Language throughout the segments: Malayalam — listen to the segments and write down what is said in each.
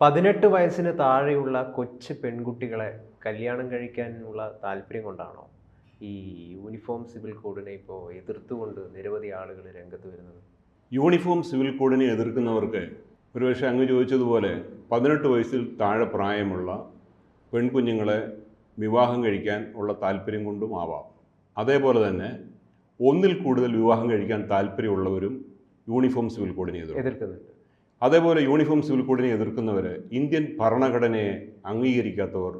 18 വയസ്സിന് താഴെയുള്ള കൊച്ചു പെൺകുട്ടികളെ കല്യാണം കഴിക്കാനുള്ള താല്പര്യം കൊണ്ടാണോ ഈ യൂണിഫോം സിവിൽ കോഡിനെ ഇപ്പോൾ എതിർത്തുകൊണ്ട് നിരവധി ആളുകൾ രംഗത്ത് വരുന്നത്? യൂണിഫോം സിവിൽ കോഡിനെ എതിർക്കുന്നവർക്ക് ഒരുപക്ഷെ അങ്ങ് ചോദിച്ചതുപോലെ 18 വയസ്സിൽ താഴെ പ്രായമുള്ള പെൺകുഞ്ഞുങ്ങളെ വിവാഹം കഴിക്കാൻ ഉള്ള താല്പര്യം കൊണ്ടും ആവാം. അതേപോലെ തന്നെ ഒന്നിൽ കൂടുതൽ വിവാഹം കഴിക്കാൻ താല്പര്യമുള്ളവരും യൂണിഫോം സിവിൽ കോഡിനെ എതിർക്കുന്നുണ്ട്. അതേപോലെ യൂണിഫോം സിവിൽ കോഡിനെ എതിർക്കുന്നവർ ഇന്ത്യൻ ഭരണഘടനയെ അംഗീകരിക്കാത്തവർ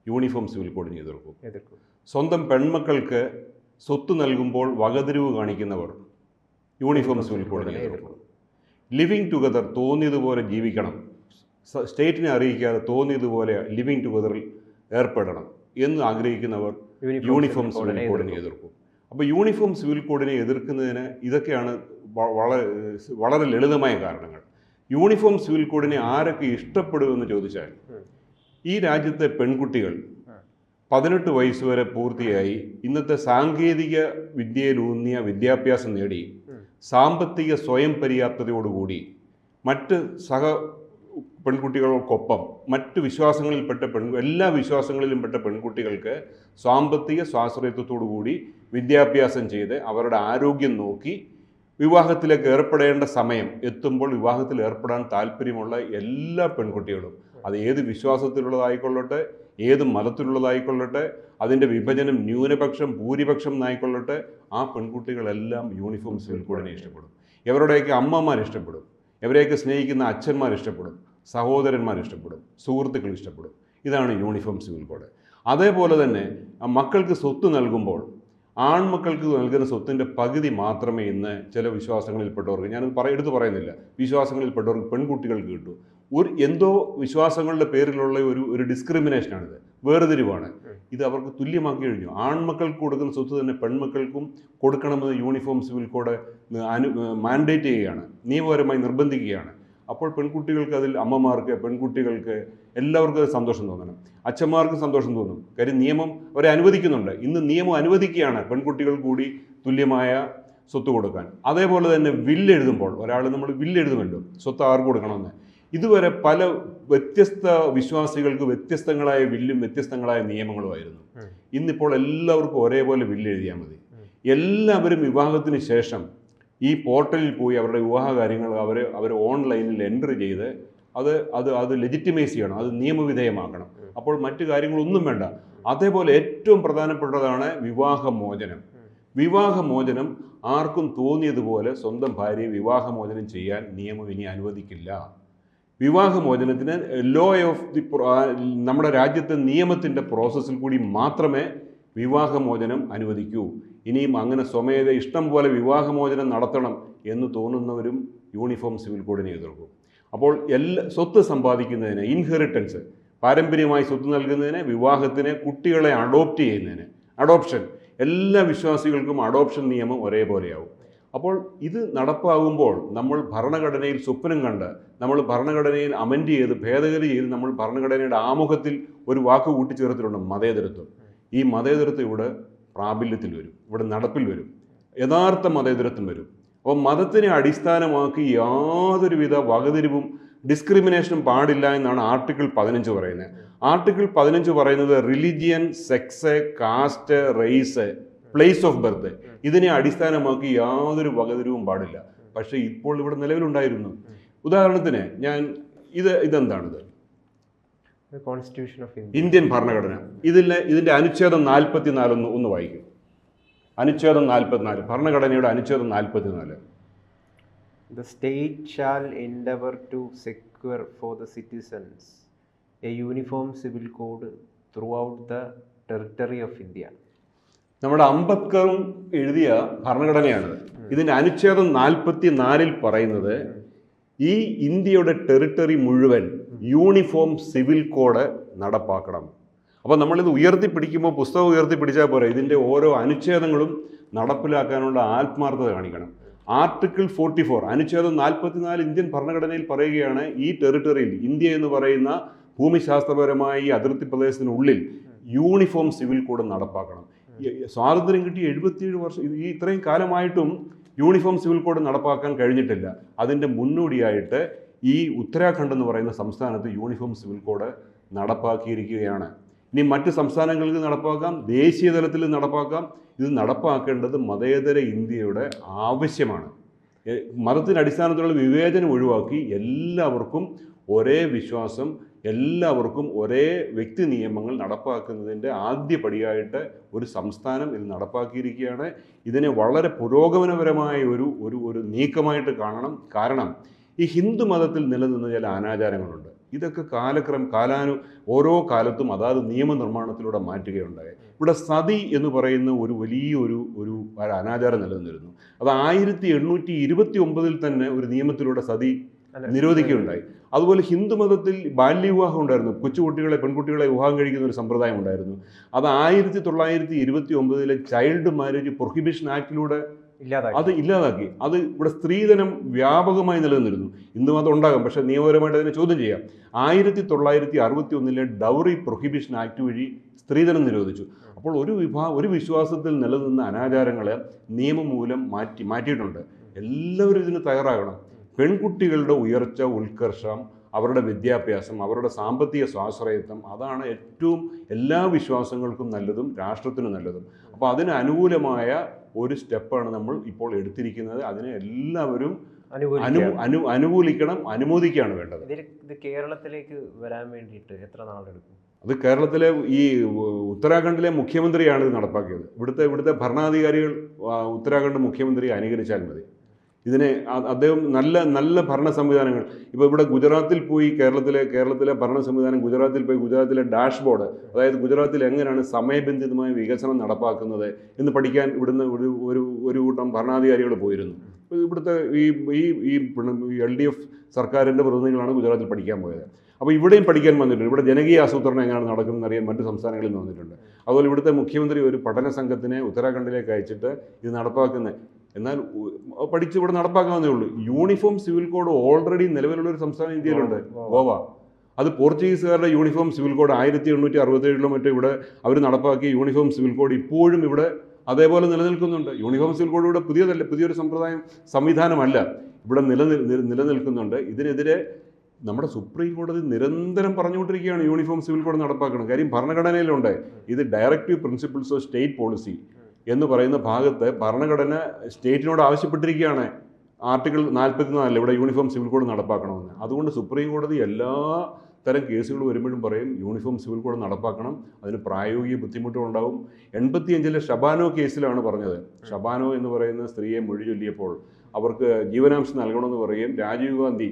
യൂണിഫോം സിവിൽ കോഡിനെ എതിർക്കും. സ്വന്തം പെൺമക്കൾക്ക് സ്വത്ത് നൽകുമ്പോൾ വകതിരിവ് കാണിക്കുന്നവർ യൂണിഫോം സിവിൽ കോഡിനെ എതിർക്കും. ലിവിങ് ടുഗദർ തോന്നിയതുപോലെ ജീവിക്കണം, സ്റ്റേറ്റിനെ അറിയിക്കാതെ തോന്നിയതുപോലെ ലിവിങ് ടുഗദറിൽ ഏർപ്പെടണം എന്ന് ആഗ്രഹിക്കുന്നവർ യൂണിഫോം സിവിൽ കോഡിനെ എതിർക്കും. അപ്പോൾ യൂണിഫോം സിവിൽ കോഡിനെ എതിർക്കുന്നതിന് ഇതൊക്കെയാണ് വളരെ ലളിതമായ കാരണങ്ങൾ. യൂണിഫോം സിവിൽ കോഡിനെ ആരൊക്കെ ഇഷ്ടപ്പെടുമെന്ന് ചോദിച്ചാൽ, ഈ രാജ്യത്തെ പെൺകുട്ടികൾ 18 വയസ്സ് വരെ പൂർത്തിയായി ഇന്നത്തെ സാങ്കേതിക വിദ്യയിലൂന്നിയ വിദ്യാഭ്യാസം നേടി സാമ്പത്തിക സ്വയം പര്യാപ്തതയോടുകൂടി മറ്റ് പെൺകുട്ടികൾക്കൊപ്പം മറ്റ് വിശ്വാസങ്ങളിൽപ്പെട്ട എല്ലാ വിശ്വാസങ്ങളിലും പെട്ട പെൺകുട്ടികൾക്ക് സാമ്പത്തിക സ്വാശ്രയത്വത്തോടു കൂടി വിദ്യാഭ്യാസം ചെയ്ത് അവരുടെ ആരോഗ്യം നോക്കി വിവാഹത്തിലേക്ക് ഏർപ്പെടേണ്ട സമയം എത്തുമ്പോൾ വിവാഹത്തിൽ ഏർപ്പെടാൻ താല്പര്യമുള്ള എല്ലാ പെൺകുട്ടികളും, അത് ഏത് വിശ്വാസത്തിലുള്ളതായിക്കൊള്ളട്ടെ, ഏത് മതത്തിലുള്ളതായിക്കൊള്ളട്ടെ, അതിൻ്റെ വിഭജനം ന്യൂനപക്ഷം ഭൂരിപക്ഷം എന്നായിക്കൊള്ളട്ടെ, ആ പെൺകുട്ടികളെല്ലാം യൂണിഫോം സിവിൽ കോഡിനെ ഇഷ്ടപ്പെടും. ഇവരുടെയൊക്കെ അമ്മമാർ ഇഷ്ടപ്പെടും, ഇവരെയൊക്കെ സ്നേഹിക്കുന്ന അച്ഛന്മാർ ഇഷ്ടപ്പെടും, സഹോദരന്മാർ ഇഷ്ടപ്പെടും, സുഹൃത്തുക്കൾ ഇഷ്ടപ്പെടും. ഇതാണ് യൂണിഫോം സിവിൽ കോഡ്. അതേപോലെ തന്നെ മക്കൾക്ക് സ്വത്ത് നൽകുമ്പോൾ ആൺമക്കൾക്ക് നൽകുന്ന സ്വത്തിൻ്റെ പകുതി മാത്രമേ ഇന്ന് ചില വിശ്വാസങ്ങളിൽപ്പെട്ടവർക്ക്, ഞാനത് എടുത്തു പറയുന്നില്ല, വിശ്വാസങ്ങളിൽപ്പെട്ടവർക്ക് പെൺകുട്ടികൾക്ക് കിട്ടൂ. എന്തോ വിശ്വാസങ്ങളുടെ പേരിലുള്ള ഒരു ഡിസ്ക്രിമിനേഷനാണിത്, വേർതിരിവാണ്. ഇത് അവർക്ക് തുല്യമാക്കി കഴിഞ്ഞു. ആൺമക്കൾക്ക് കൊടുക്കുന്ന സ്വത്ത് തന്നെ പെൺമക്കൾക്കും കൊടുക്കണമെന്ന് യൂണിഫോം സിവിൽ കോഡ് മാൻഡേറ്റ് ചെയ്യുകയാണ്, നിയമപരമായി നിർബന്ധിക്കുകയാണ്. അപ്പോൾ പെൺകുട്ടികൾക്ക് അതിൽ അമ്മമാർക്ക്, പെൺകുട്ടികൾക്ക് എല്ലാവർക്കും അത് സന്തോഷം തോന്നണം, അച്ഛന്മാർക്കും സന്തോഷം തോന്നും. കാര്യം നിയമം അവരെ അനുവദിക്കുന്നുണ്ട്. ഇന്ന് നിയമം അനുവദിക്കുകയാണ് പെൺകുട്ടികൾ കൂടി തുല്യമായ സ്വത്ത് കൊടുക്കാൻ. അതേപോലെ തന്നെ വില്ലെഴുതുമ്പോൾ നമ്മൾ വില്ലെഴുതുമല്ലോ സ്വത്ത് ആർക്ക് കൊടുക്കണമെന്ന്. ഇതുവരെ പല വ്യത്യസ്ത വിശ്വാസികൾക്ക് വ്യത്യസ്തങ്ങളായ വില്ലും വ്യത്യസ്തങ്ങളായ നിയമങ്ങളുമായിരുന്നു. ഇന്നിപ്പോൾ എല്ലാവർക്കും ഒരേപോലെ വില്ലെഴുതിയാൽ മതി. എല്ലാവരും വിവാഹത്തിന് ശേഷം ഈ പോർട്ടലിൽ പോയി അവരുടെ വിവാഹ കാര്യങ്ങൾ അവർ ഓൺലൈനിൽ എൻട്രി ചെയ്ത് അത് ലെജിറ്റിമൈസ് ചെയ്യണം, അത് നിയമവിധേയമാക്കണം. അപ്പോൾ മറ്റു കാര്യങ്ങളൊന്നും വേണ്ട. അതേപോലെ ഏറ്റവും പ്രധാനപ്പെട്ടതാണ് വിവാഹമോചനം. വിവാഹമോചനം ആർക്കും തോന്നിയതുപോലെ സ്വന്തം ഭാര്യയെ വിവാഹമോചനം ചെയ്യാൻ നിയമം ഇനി അനുവദിക്കില്ല. വിവാഹമോചനത്തിന് നമ്മുടെ രാജ്യത്തെ നിയമത്തിൻ്റെ പ്രോസസ്സിൽ കൂടി മാത്രമേ വിവാഹമോചനം അനുവദിക്കൂ. ഇനിയും അങ്ങനെ സ്വമേധ ഇഷ്ടം പോലെ വിവാഹമോചനം നടത്തണം എന്ന് തോന്നുന്നവരും യൂണിഫോം സിവിൽ കോഡിനെ എതിർക്കും. അപ്പോൾ സ്വത്ത് സമ്പാദിക്കുന്നതിന്, ഇൻഹെറിറ്റൻസ് പാരമ്പര്യമായി സ്വത്ത് നൽകുന്നതിന്, വിവാഹത്തിന്, കുട്ടികളെ അഡോപ്റ്റ് ചെയ്യുന്നതിന്, അഡോപ്ഷൻ, എല്ലാ വിശ്വാസികൾക്കും അഡോപ്ഷൻ നിയമം ഒരേപോലെയാവും. അപ്പോൾ ഇത് നടപ്പാകുമ്പോൾ നമ്മൾ ഭരണഘടനയിൽ സ്വപ്നം കണ്ട്, നമ്മൾ ഭരണഘടനയിൽ അമെൻഡ് ചെയ്ത് ഭേദഗതി ചെയ്ത് നമ്മൾ ഭരണഘടനയുടെ ആമുഖത്തിൽ ഒരു വാക്ക് കൂട്ടിച്ചേർത്തിട്ടുണ്ട്, മതേതരത്വം. ഈ മതേതരത്വം ഇവിടെ പ്രാബല്യത്തിൽ വരും, ഇവിടെ നടപ്പിൽ വരും, യഥാർത്ഥ മതേതരത്വം വരും. അപ്പോൾ മതത്തിനെ അടിസ്ഥാനമാക്കി യാതൊരുവിധ വകതിരിവും ഡിസ്ക്രിമിനേഷനും പാടില്ല എന്നാണ് ആർട്ടിക്കിൾ 15 പറയുന്നത്. ആർട്ടിക്കിൾ 15 പറയുന്നത് religion, sex, caste, race, place of birth, ഇതിനെ അടിസ്ഥാനമാക്കി യാതൊരു വകതിരിവും പാടില്ല. പക്ഷേ ഇപ്പോൾ ഇവിടെ നിലവിലുണ്ടായിരുന്നു. ഉദാഹരണത്തിന് ഇതെന്താണിത്? കോൺസ്റ്റിറ്റ്യൂഷൻ ഓഫ് ഇന്ത്യൻ ഭരണഘടന. ഇതിൻ്റെ അനുച്ഛേദം 44 ഒന്ന് വായിക്കും. അനുച്ഛേദം 44, ഭരണഘടനയുടെ അനുച്ഛേദം 44. The state shall endeavor to secure for the citizens a uniform civil code throughout the territory of India. നമ്മുടെ അംബേദ്കറും എഴുതിയ ഭരണഘടനയാണിത്. ഇതിൻ്റെ അനുച്ഛേദം 44 പറയുന്നത് ഈ ഇന്ത്യയുടെ ടെറിട്ടറി മുഴുവൻ യൂണിഫോം സിവിൽ കോഡ് നടപ്പാക്കണം. അപ്പോൾ നമ്മളിത് ഉയർത്തിപ്പിടിക്കുമ്പോൾ പുസ്തകം ഉയർത്തിപ്പിടിച്ചാൽ പോരെ, ഇതിൻ്റെ ഓരോ അനുച്ഛേദങ്ങളും നടപ്പിലാക്കാനുള്ള ആത്മാർത്ഥത കാണിക്കണം. ആർട്ടിക്കിൾ 44, അനുച്ഛേദം 44 ഇന്ത്യൻ ഭരണഘടനയിൽ പറയുകയാണ്, ഈ ടെറിട്ടറിയിൽ, ഇന്ത്യ എന്ന് പറയുന്ന ഭൂമിശാസ്ത്രപരമായ ഈ അതിർത്തി പ്രദേശത്തിനുള്ളിൽ യൂണിഫോം സിവിൽ കോഡ് നടപ്പാക്കണം. സ്വാതന്ത്ര്യം കിട്ടി 77 വർഷം, ഇത്രയും കാലമായിട്ടും യൂണിഫോം സിവിൽ കോഡ് നടപ്പാക്കാൻ കഴിഞ്ഞിട്ടില്ല. അതിൻ്റെ മുന്നോടിയായിട്ട് ഈ ഉത്തരാഖണ്ഡ് എന്ന് പറയുന്ന സംസ്ഥാനത്ത് യൂണിഫോം സിവിൽ കോഡ് നടപ്പാക്കിയിരിക്കുകയാണ്. ഇനി മറ്റ് സംസ്ഥാനങ്ങൾക്ക് നടപ്പാക്കാം, ദേശീയ തലത്തിൽ നടപ്പാക്കാം. ഇത് നടപ്പാക്കേണ്ടത് മതേതര ഇന്ത്യയുടെ ആവശ്യമാണ്. മതത്തിൻ്റെ അടിസ്ഥാനത്തിലുള്ള വിവേചനം ഒഴിവാക്കി എല്ലാവർക്കും ഒരേ വിശ്വാസം, എല്ലാവർക്കും ഒരേ വ്യക്തി നിയമങ്ങൾ നടപ്പാക്കുന്നതിൻ്റെ ആദ്യ പടിയായിട്ട് ഒരു സംസ്ഥാനം ഇത് നടപ്പാക്കിയിരിക്കുകയാണ്. ഇതിനെ വളരെ പുരോഗമനപരമായ ഒരു നീക്കമായിട്ട് കാണണം. കാരണം ഈ ഹിന്ദു മതത്തിൽ നിലനിന്ന ചില അനാചാരങ്ങളുണ്ട്. ഇതൊക്കെ ഓരോ കാലത്തും അതാത് നിയമനിർമ്മാണത്തിലൂടെ മാറ്റുകയുണ്ടായി. ഇവിടെ സതി എന്ന് പറയുന്ന ഒരു വലിയൊരു അനാചാരം നിലനിന്നിരുന്നു. അത് 1829 തന്നെ ഒരു നിയമത്തിലൂടെ സതി നിരോധിക്കുകയുണ്ടായി. അതുപോലെ ഹിന്ദു മതത്തിൽ ബാല്യവിവാഹം ഉണ്ടായിരുന്നു. കൊച്ചുകുട്ടികളെ, പെൺകുട്ടികളെ വിവാഹം കഴിക്കുന്ന ഒരു സമ്പ്രദായം ഉണ്ടായിരുന്നു. അത് 1929 ചൈൽഡ് മാരേജ് പ്രൊഹിബിഷൻ ആക്ടിലൂടെ അത് ഇല്ലാതാക്കി. അത് ഇവിടെ സ്ത്രീധനം വ്യാപകമായി നിലനിന്നിരുന്നു. ഇന്നും അത് ഉണ്ടാകും, പക്ഷേ നിയമപരമായിട്ട് അതിനെ ചോദ്യം ചെയ്യാം. 1961 ഡൗറി പ്രൊഹിബിഷൻ ആക്ട് വഴി സ്ത്രീധനം നിരോധിച്ചു. അപ്പോൾ ഒരു വിശ്വാസത്തിൽ നിലനിന്ന അനാചാരങ്ങളെ നിയമം മൂലം മാറ്റിയിട്ടുണ്ട്. എല്ലാവരും ഇതിന് തയ്യാറാകണം. പെൺകുട്ടികളുടെ ഉയർച്ച, ഉത്കർഷം, അവരുടെ വിദ്യാഭ്യാസം, അവരുടെ സാമ്പത്തിക സ്വാശ്രയത്വം, അതാണ് ഏറ്റവും എല്ലാ വിശ്വാസങ്ങൾക്കും നല്ലതും രാഷ്ട്രത്തിന് നല്ലതും. അപ്പോൾ അതിന് അനുകൂലമായ ഒരു സ്റ്റെപ്പാണ് നമ്മൾ ഇപ്പോൾ എടുത്തിരിക്കുന്നത്. അതിനെ എല്ലാവരും അനുകൂലിക്കണം, അനുമോദിക്കുകയാണ് വേണ്ടത്. ഇത് കേരളത്തിലേക്ക് വരാൻ വേണ്ടിയിട്ട് എത്ര നാളെടുക്കും? അത് കേരളത്തിലെ ഈ ഉത്തരാഖണ്ഡിലെ മുഖ്യമന്ത്രിയാണ് ഇത് നടപ്പാക്കിയത്. ഇവിടുത്തെ ഭരണാധികാരികൾ ഉത്തരാഖണ്ഡ് മുഖ്യമന്ത്രിയെ അനുകരിച്ചാൽ മതി. ഇതിനെ അദ്ദേഹം നല്ല ഭരണ സംവിധാനങ്ങൾ, ഇപ്പോൾ ഇവിടെ ഗുജറാത്തിൽ പോയി കേരളത്തിലെ ഭരണ സംവിധാനം ഗുജറാത്തിൽ പോയി ഗുജറാത്തിലെ ഡാഷ്ബോർഡ്, അതായത് ഗുജറാത്തിൽ എങ്ങനെയാണ് സമയബന്ധിതമായ വികസനം നടപ്പാക്കുന്നത് എന്ന് പഠിക്കാൻ ഇവിടുന്ന് ഒരു കൂട്ടം ഭരണാധികാരികൾ പോയിരുന്നു. ഇവിടുത്തെ ഈ LDF സർക്കാരിൻ്റെ പ്രതിനിധികളാണ് ഗുജറാത്തിൽ പഠിക്കാൻ പോയത്. അപ്പോൾ ഇവിടെയും പഠിക്കാൻ വന്നിട്ടുണ്ട്. ഇവിടെ ജനകീയ ആസൂത്രണം എങ്ങനെയാണ് നടക്കുന്നത് അറിയാൻ മറ്റ് സംസ്ഥാനങ്ങളിൽ നിന്ന് വന്നിട്ടുണ്ട്. അതുപോലെ ഇവിടുത്തെ മുഖ്യമന്ത്രി ഒരു പഠന സംഘത്തിനെ ഉത്തരാഖണ്ഡിലേക്ക് അയച്ചിട്ട് ഇത് നടപ്പാക്കുന്നത്, എന്നാൽ പഠിച്ച് ഇവിടെ നടപ്പാക്കാവുന്നേ ഉള്ളൂ. യൂണിഫോം സിവിൽ കോഡ് ഓൾറെഡി നിലവിലുള്ള ഒരു സംസ്ഥാനം ഇന്ത്യയിലുണ്ട്, ഗോവ. അത് പോർച്ചുഗീസുകാരുടെ യൂണിഫോം സിവിൽ കോഡ് 1867 മറ്റോ ഇവിടെ അവർ നടപ്പാക്കിയ യൂണിഫോം സിവിൽ കോഡ് ഇപ്പോഴും ഇവിടെ അതേപോലെ നിലനിൽക്കുന്നുണ്ട്. യൂണിഫോം സിവിൽ കോഡ് ഇവിടെ പുതിയൊരു സംവിധാനമല്ല, ഇവിടെ നിലനിൽക്കുന്നുണ്ട്. ഇതിനെതിരെ നമ്മുടെ സുപ്രീം കോടതി നിരന്തരം പറഞ്ഞുകൊണ്ടിരിക്കുകയാണ് യൂണിഫോം സിവിൽ കോഡ് നടപ്പാക്കണം. കാര്യം ഭരണഘടനയിലുണ്ട്. ഇത് directive principles of state policy എന്ന് പറയുന്ന ഭാഗത്ത് ഭരണഘടന സ്റ്റേറ്റിനോട് ആവശ്യപ്പെട്ടിരിക്കുകയാണ്. ആർട്ടിക്കിൾ 44 ഇവിടെ യൂണിഫോം സിവിൽ കോഡ് നടപ്പാക്കണമെന്ന്. അതുകൊണ്ട് സുപ്രീം കോടതി എല്ലാ തരം കേസുകൾ വരുമ്പോഴും പറയും യൂണിഫോം സിവിൽ കോഡ് നടപ്പാക്കണം, അതിന് പ്രായോഗിക ബുദ്ധിമുട്ടുകളുണ്ടാവും. 85 ഷബാനോ കേസിലാണ് പറഞ്ഞത്. ഷബാനോ എന്ന് പറയുന്ന സ്ത്രീയെ മൊഴി ചൊല്ലിയപ്പോൾ അവർക്ക് ജീവനാംശം നൽകണമെന്ന് പറയുകയും രാജീവ് ഗാന്ധി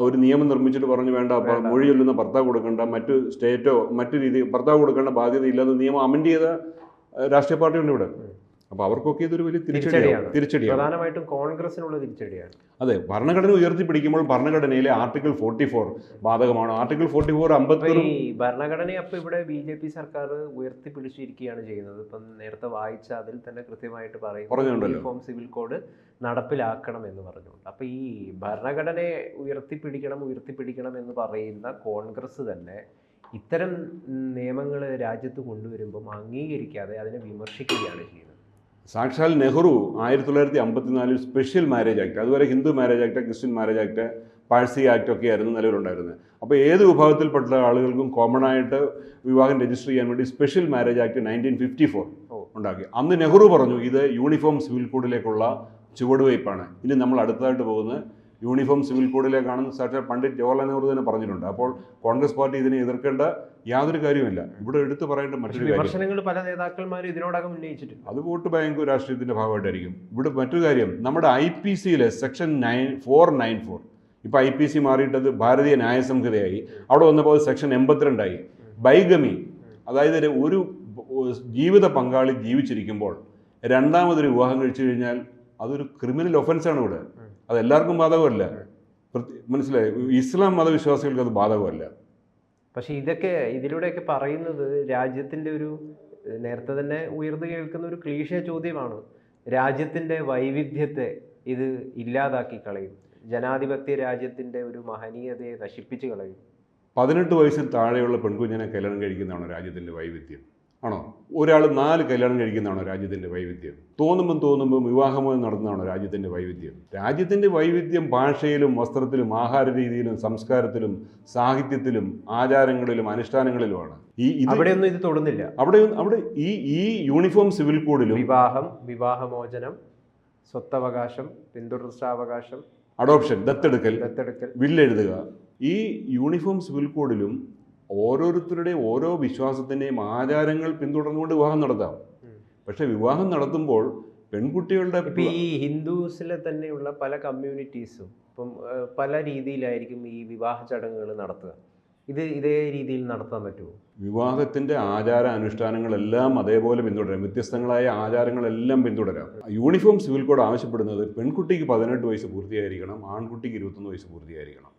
ഒരു നിയമം നിർമ്മിച്ചിട്ട് പറഞ്ഞു വേണ്ട, മൊഴി ചൊല്ലുന്ന ഭർത്താവ് കൊടുക്കേണ്ട, മറ്റു രീതി ഭർത്താവ് കൊടുക്കേണ്ട ബാധ്യത ഇല്ലാതെ നിയമം അമെൻഡ് ചെയ്ത രാഷ്ട്രീയ പാർട്ടിയുണ്ട് ഇവിടെ. അപ്പോൾ അവർക്കൊക്കെ ഇതൊരു വലിയ തിരിച്ചടിയാണ്. പ്രധാനമായിട്ടും കോൺഗ്രസിനുള്ള തിരിച്ചടിയാണ്. അതെ, ഭരണഘടന ഉയർത്തിപ്പിടിക്കുമ്പോൾ ഭരണഘടനയിലെ ആർട്ടിക്കിൾ 44 ബാധകമാണ്. ആർട്ടിക്കിൾ 44 അംബേദ്കറും ഭരണഘടനയെ അപ്പോൾ ഇവിടെ BJP സർക്കാർ ഉയർത്തിപ്പിടിച്ചിരിക്കുകയാണ് ചെയ്യുന്നത്. ഇപ്പം നേരത്തെ വായിച്ച അതിൽ തന്നെ കൃത്യമായിട്ട് പറയുന്നു യൂണിഫോം സിവിൽ കോഡ് നടപ്പിലാക്കണം എന്ന് പറഞ്ഞുകൊണ്ട്. അപ്പോൾ ഈ ഭരണഘടനയെ ഉയർത്തിപ്പിടിക്കണം എന്ന് പറയുന്ന കോൺഗ്രസ് തന്നെ ഇത്തരം നിയമങ്ങൾ രാജ്യത്ത് കൊണ്ടുവരുമ്പം അംഗീകരിക്കാതെ അതിനെ വിമർശിക്കുകയാണ് ചെയ്യുന്നത്. സാക്ഷാൽ നെഹ്റു 1954 സ്പെഷ്യൽ മാരേജ് ആക്ട്, അതുവരെ Hindu marriage act, Christian marriage act, Parsi act ഒക്കെ ആയിരുന്നു നിലവിലുണ്ടായിരുന്നത്. അപ്പോൾ ഏത് വിഭാഗത്തിൽപ്പെട്ട ആളുകൾക്കും കോമൺ ആയിട്ട് വിവാഹം രജിസ്റ്റർ ചെയ്യാൻ വേണ്ടി സ്പെഷ്യൽ മാരേജ് ആക്ട് 1954 ഉണ്ടാക്കി. അന്ന് നെഹ്റു പറഞ്ഞു ഇത് യൂണിഫോം സിവിൽ കോഡിലേക്കുള്ള ചുവടുവയ്പ്പാണ്. ഇനി നമ്മൾ അടുത്തതായിട്ട് പോകുന്നത് യൂണിഫോം സിവിൽ കോഡിലേക്കാണെന്ന് സാക്ഷാൽ പണ്ഡിറ്റ് ജവഹർലാൽ നെഹ്റു തന്നെ പറഞ്ഞിട്ടുണ്ട്. അപ്പോൾ കോൺഗ്രസ് പാർട്ടി ഇതിനെ എതിർക്കേണ്ട യാതൊരു കാര്യമില്ല. ഇവിടെ എടുത്തു പറയേണ്ട മറ്റൊരു വിമർശനങ്ങൾ പല നേതാക്കന്മാരും ഇതിനോടകം ഉന്നയിച്ചിട്ടുണ്ട്. അത് വോട്ട് ബാങ്ക് രാഷ്ട്രീയത്തിന്റെ ഭാഗമായിട്ടായിരിക്കും. ഇവിടെ മറ്റൊരു കാര്യം, നമ്മുടെ IPC-യിലെ സെക്ഷൻ 494, ഇപ്പോൾ IPC മാറിയിട്ടത് ഭാരതീയ ന്യായ സംഹിതയായി. അവിടെ വന്നപ്പോൾ സെക്ഷൻ 82 ബൈഗമി, അതായത് ഒരു ജീവിത പങ്കാളി ജീവിച്ചിരിക്കുമ്പോൾ രണ്ടാമതൊരു വിവാഹം കഴിച്ചു കഴിഞ്ഞാൽ അതൊരു ക്രിമിനൽ ഒഫൻസാണ് ഇവിടെ. അത് എല്ലാവർക്കും ബാധകമല്ല, മനസ്സിലായി. ഇസ്ലാം മതവിശ്വാസികൾക്ക് അത് ബാധകമല്ല. പക്ഷെ ഇതിലൂടെയൊക്കെ പറയുന്നത് രാജ്യത്തിൻ്റെ ഒരു നേരത്തെ തന്നെ ഉയർന്നു കേൾക്കുന്ന ഒരു ക്ലീശ ചോദ്യമാണ്. രാജ്യത്തിൻ്റെ വൈവിധ്യത്തെ ഇത് ഇല്ലാതാക്കി കളയും, ജനാധിപത്യ രാജ്യത്തിൻ്റെ ഒരു മഹനീയതയെ നശിപ്പിച്ച് കളയും. 18 വയസ്സിൽ താഴെയുള്ള പെൺകുഞ്ഞിനെ കല്യാണം കഴിക്കുന്നതാണ് രാജ്യത്തിൻ്റെ വൈവിധ്യം. ആണോ? ഒരാൾ 4 കല്യാണം കഴിക്കുന്നതാണോ രാജ്യത്തിൻ്റെ വൈവിധ്യം? തോന്നുമ്പം വിവാഹമോചനം നടത്തുന്നതാണോ രാജ്യത്തിൻ്റെ വൈവിധ്യം? രാജ്യത്തിൻ്റെ വൈവിധ്യം ഭാഷയിലും വസ്ത്രത്തിലും ആഹാര രീതിയിലും സംസ്കാരത്തിലും സാഹിത്യത്തിലും ആചാരങ്ങളിലും അനുഷ്ഠാനങ്ങളിലുമാണ്. അവിടെയൊന്നും ഇത് തൊടുന്നില്ല. അവിടെ ഈ യൂണിഫോം സിവിൽ കോഡിലും വിവാഹമോചനം, സ്വത്തവകാശം, പിന്തുടർച്ചാവകാശം, അഡോപ്ഷൻ, ദത്തെടുക്കൽ, വില്ലെഴുതുക, ഈ യൂണിഫോം സിവിൽ കോഡിലും ഓരോരുത്തരുടെയും ഓരോ വിശ്വാസത്തിൻ്റെയും ആചാരങ്ങൾ പിന്തുടർന്നുകൊണ്ട് വിവാഹം നടത്താം. പക്ഷെ വിവാഹം നടത്തുമ്പോൾ പെൺകുട്ടികളുടെ ഈ ഹിന്ദുസിലെ തന്നെയുള്ള പല കമ്മ്യൂണിറ്റീസും ഇപ്പം പല രീതിയിലായിരിക്കും ഈ വിവാഹ ചടങ്ങുകൾ നടത്തുക. ഇതേ രീതിയിൽ നടത്താൻ പറ്റുമോ? വിവാഹത്തിൻ്റെ ആചാര അനുഷ്ഠാനങ്ങളെല്ലാം അതേപോലെ പിന്തുടരാം. വ്യത്യസ്തങ്ങളായ ആചാരങ്ങളെല്ലാം പിന്തുടരാം. യൂണിഫോം സിവിൽ കോഡ് ആവശ്യപ്പെടുന്നത് പെൺകുട്ടിക്ക് 18 വയസ്സ് പൂർത്തിയായിരിക്കണം, ആൺകുട്ടിക്ക് 21 വയസ്സ് പൂർത്തിയായിരിക്കണം.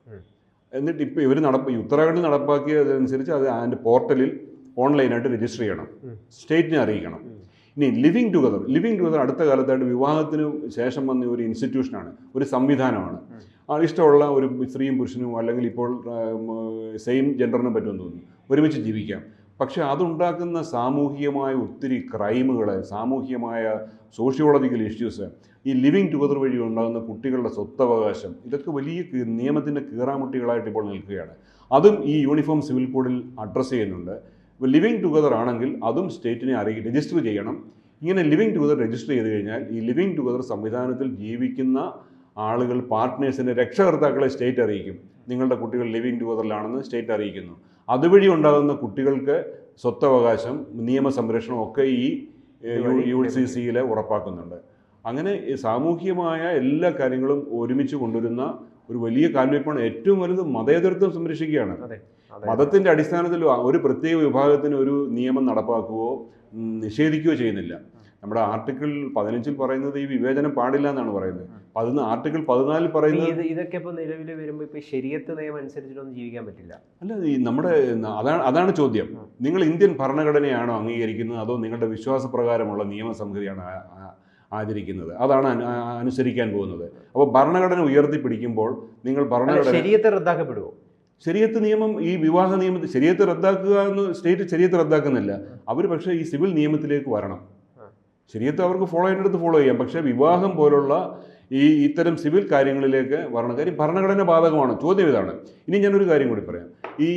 എന്നിട്ട് ഇപ്പോൾ ഇവർ ഉത്തരാഖണ്ഡിൽ നടപ്പാക്കിയതനുസരിച്ച് അത് അതിൻ്റെ പോർട്ടലിൽ ഓൺലൈനായിട്ട് രജിസ്റ്റർ ചെയ്യണം, സ്റ്റേറ്റിനെ അറിയിക്കണം. ഇനി ലിവിങ് ടുഗദർ അടുത്ത കാലത്തായിട്ട് വിവാഹത്തിന് ശേഷം വന്ന ഒരു ഇൻസ്റ്റിറ്റ്യൂഷനാണ്, ഒരു സംവിധാനമാണ്. ഇഷ്ടമുള്ള ഒരു സ്ത്രീയും പുരുഷനും അല്ലെങ്കിൽ ഇപ്പോൾ സെയിം ജെൻഡറിനും പറ്റുമെന്ന് തോന്നുന്നു ഒരുമിച്ച് ജീവിക്കാം. പക്ഷെ അതുണ്ടാക്കുന്ന സാമൂഹികമായ ഒത്തിരി ക്രൈമുകൾ, സാമൂഹികമായ സോഷ്യോളജിക്കൽ ഇഷ്യൂസ്, ഈ ലിവിങ് ടുഗദർ വഴി ഉണ്ടാകുന്ന കുട്ടികളുടെ സ്വത്തവകാശം, ഇതൊക്കെ വലിയ നിയമത്തിൻ്റെ കീറാമുട്ടികളായിട്ട് ഇപ്പോൾ നിൽക്കുകയാണ്. അതും ഈ യൂണിഫോം സിവിൽ കോഡിൽ അഡ്രസ്സ് ചെയ്യുന്നുണ്ട്. ഇപ്പോൾ ലിവിങ് ടുഗദർ ആണെങ്കിൽ അതും സ്റ്റേറ്റിനെ രജിസ്റ്റർ ചെയ്യണം. ഇങ്ങനെ ലിവിങ് ടുഗദർ രജിസ്റ്റർ ചെയ്ത് കഴിഞ്ഞാൽ ഈ ലിവിങ് ടുഗദർ സംവിധാനത്തിൽ ജീവിക്കുന്ന ആളുകൾ, പാർട്ട്നേഴ്സിൻ്റെ രക്ഷകർത്താക്കളെ സ്റ്റേറ്റ് അറിയിക്കും. നിങ്ങളുടെ കുട്ടികൾ ലിവിങ് ടുഗദറിലാണെന്ന് സ്റ്റേറ്റ് അറിയിക്കുന്നു. അതുവഴി ഉണ്ടാകുന്ന കുട്ടികൾക്ക് സ്വത്തവകാശം, നിയമസംരക്ഷണം ഒക്കെ ഈ UCCയിൽ ഉറപ്പാക്കുന്നുണ്ട്. അങ്ങനെ സാമൂഹികമായ എല്ലാ കാര്യങ്ങളും ഒരുമിച്ച് കൊണ്ടുവരുന്ന ഒരു വലിയ കാൽവയ്പ്പാണ്. ഏറ്റവും വലുത് മതേതരത്വം സംരക്ഷിക്കുകയാണ്. മതത്തിൻ്റെ അടിസ്ഥാനത്തിൽ ഒരു പ്രത്യേക വിഭാഗത്തിന് ഒരു നിയമം നടപ്പാക്കുകയോ നിഷേധിക്കുകയോ ചെയ്യുന്നില്ല. നമ്മുടെ ആർട്ടിക്കിൾ 15 പറയുന്നത് ഈ വിവേചനം പാടില്ല എന്നാണ് പറയുന്നത്. ആർട്ടിക്കിൾ 14 പറയുന്നത് ഇതൊക്കെ ഇപ്പോൾ നിലവിൽ വരുമ്പോൾ ഇപ്പോൾ ശരീഅത്ത് നിയമം അനുസരിച്ചിട്ടൊന്നും ജീവിക്കാൻ പറ്റില്ല. അല്ല, ഈ നമ്മുടെ അതാണ് ചോദ്യം. നിങ്ങൾ ഇന്ത്യൻ ഭരണഘടനയാണോ അംഗീകരിക്കുന്നത്, അതോ നിങ്ങളുടെ വിശ്വാസപ്രകാരമുള്ള നിയമസംഹിതയാണ് ആചരിക്കുന്നത്? അതാണ് അനുസരിക്കാൻ പോകുന്നത്. അപ്പോൾ ഭരണഘടന ഉയർത്തിപ്പിടിക്കുമ്പോൾ നിങ്ങൾ ശരീഅത്ത് റദ്ദാക്കപ്പെടുമോ? ശരീഅത്ത് നിയമം, ഈ വിവാഹ നിയമത്തിൽ ശരീഅത്ത് റദ്ദാക്കുക എന്ന് സ്റ്റേറ്റ് ശരീഅത്ത് റദ്ദാക്കുന്നില്ല. അവർ പക്ഷേ ഈ സിവിൽ നിയമത്തിലേക്ക് വരണം. ശരീഅത്ത് അവർക്ക് ഫോളോ ചെയ്യേണ്ടത് ഫോളോ ചെയ്യാം. പക്ഷേ വിവാഹം പോലുള്ള ഇത്തരം സിവിൽ കാര്യങ്ങളിലേക്ക് വരണം. കാര്യം ഭരണഘടന ബാധകമാണ്. ചോദ്യം ഇതാണ്. ഇനി ഞാനൊരു കാര്യം കൂടി പറയാം. ഈ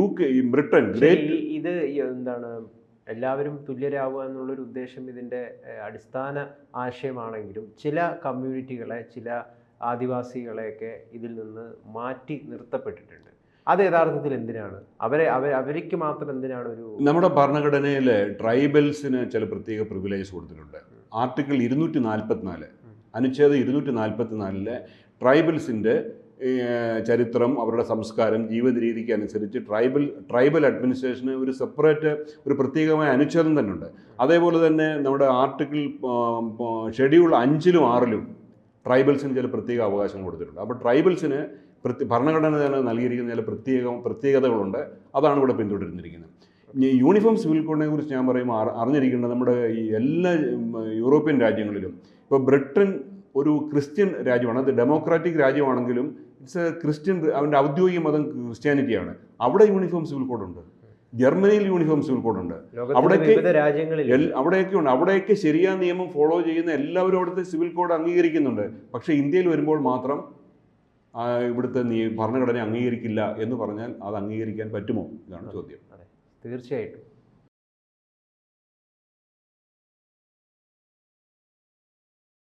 UK, ബ്രിട്ടൻ, ഇത് എന്താണ്, എല്ലാവരും തുല്യരാകുക എന്നുള്ളൊരു ഉദ്ദേശം ഇതിൻ്റെ അടിസ്ഥാന ആശയമാണെങ്കിലും ചില കമ്മ്യൂണിറ്റികളെ, ചില ആദിവാസികളെയൊക്കെ ഇതിൽ നിന്ന് മാറ്റി നിർത്തപ്പെട്ടിട്ടുണ്ട്. അത് യഥാർത്ഥത്തിൽ എന്തിനാണ്? അവർക്ക് മാത്രം എന്തിനാണ് നമ്മുടെ ഭരണഘടനയിൽ ട്രൈബൽസിന് ചില പ്രത്യേക പ്രിവിലേജ് കൊടുത്തിട്ടുണ്ട്. ആർട്ടിക്കിൾ 244, അനുച്ഛേദം 244 ട്രൈബൽസിൻ്റെ ചരിത്രം, അവരുടെ സംസ്കാരം, ജീവിത രീതിക്ക് അനുസരിച്ച് ട്രൈബൽ അഡ്മിനിസ്ട്രേഷന് ഒരു സെപ്പറേറ്റ്, ഒരു പ്രത്യേകമായ അനുച്ഛേദം തന്നെ ഉണ്ട്. അതേപോലെ തന്നെ നമ്മുടെ ആർട്ടിക്കിൾ ഷെഡ്യൂൾ 5-ലും 6-ലും ട്രൈബൽസിന് ചില പ്രത്യേക അവകാശം കൊടുത്തിട്ടുണ്ട്. അപ്പോൾ ട്രൈബൽസിന് ഭരണഘടന തന്നെ നൽകിയിരിക്കുന്ന ചില പ്രത്യേകതകളുണ്ട്. അതാണ് ഇവിടെ പിന്തുടരുന്നിരിക്കുന്നത്. യൂണിഫോം സിവിൽ കോഡിനെ കുറിച്ച് ഞാൻ പറയുമ്പോൾ അറിഞ്ഞിരിക്കേണ്ടത്, നമ്മുടെ ഈ എല്ലാ യൂറോപ്യൻ രാജ്യങ്ങളിലും, ഇപ്പോൾ ബ്രിട്ടൻ ഒരു ക്രിസ്ത്യൻ രാജ്യമാണ്. അത് ഡെമോക്രാറ്റിക് രാജ്യമാണെങ്കിലും ഇറ്റ്സ് ക്രിസ്ത്യൻ, അവൻ്റെ ഔദ്യോഗിക മതം ക്രിസ്ത്യാനിറ്റിയാണ്. അവിടെ യൂണിഫോം സിവിൽ കോഡുണ്ട്. ജർമ്മനിയിൽ യൂണിഫോം സിവിൽ കോഡുണ്ട്. അവിടെയൊക്കെ ഉണ്ട്. അവിടെയൊക്കെ ശരിയായ നിയമം ഫോളോ ചെയ്യുന്ന എല്ലാവരും അവിടുത്തെ സിവിൽ കോഡ് അംഗീകരിക്കുന്നുണ്ട്. പക്ഷേ ഇന്ത്യയിൽ വരുമ്പോൾ മാത്രം ഇവിടുത്തെ ഭരണഘടന അംഗീകരിക്കില്ല എന്ന് പറഞ്ഞാൽ അത് അംഗീകരിക്കാൻ പറ്റുമോ? ഇതാണ് ചോദ്യം. തീർച്ചയായിട്ടും.